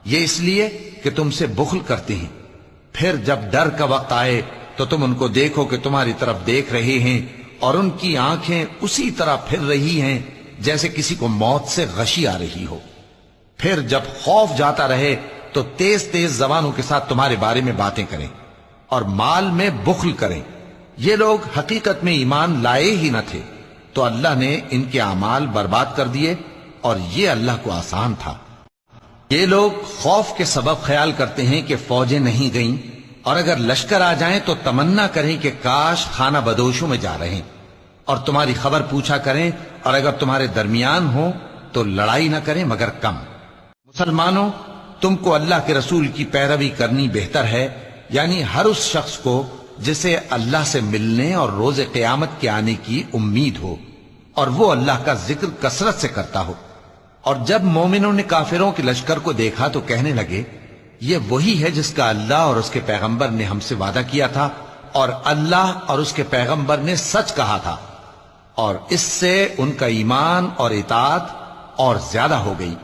یہ اس لیے کہ تم سے بخل کرتے ہیں، پھر جب ڈر کا وقت آئے تو تم ان کو دیکھو کہ تمہاری طرف دیکھ رہے ہیں اور ان کی آنکھیں اسی طرح پھر رہی ہیں جیسے کسی کو موت سے غشی آ رہی ہو۔ پھر جب خوف جاتا رہے تو تیز تیز زبانوں کے ساتھ تمہارے بارے میں باتیں کریں اور مال میں بخل کریں۔ یہ لوگ حقیقت میں ایمان لائے ہی نہ تھے، تو اللہ نے ان کے اعمال برباد کر دیے، اور یہ اللہ کو آسان تھا۔ یہ لوگ خوف کے سبب خیال کرتے ہیں کہ فوجیں نہیں گئیں، اور اگر لشکر آ جائیں تو تمنا کریں کہ کاش خانہ بدوشوں میں جا رہے ہیں، اور تمہاری خبر پوچھا کریں، اور اگر تمہارے درمیان ہو تو لڑائی نہ کریں مگر کم۔ مسلمانوں، تم کو اللہ کے رسول کی پیروی کرنی بہتر ہے، یعنی ہر اس شخص کو جسے اللہ سے ملنے اور روز قیامت کے آنے کی امید ہو، اور وہ اللہ کا ذکر کثرت سے کرتا ہو۔ اور جب مومنوں نے کافروں کے لشکر کو دیکھا تو کہنے لگے، یہ وہی ہے جس کا اللہ اور اس کے پیغمبر نے ہم سے وعدہ کیا تھا، اور اللہ اور اس کے پیغمبر نے سچ کہا تھا، اور اس سے ان کا ایمان اور اطاعت اور زیادہ ہو گئی۔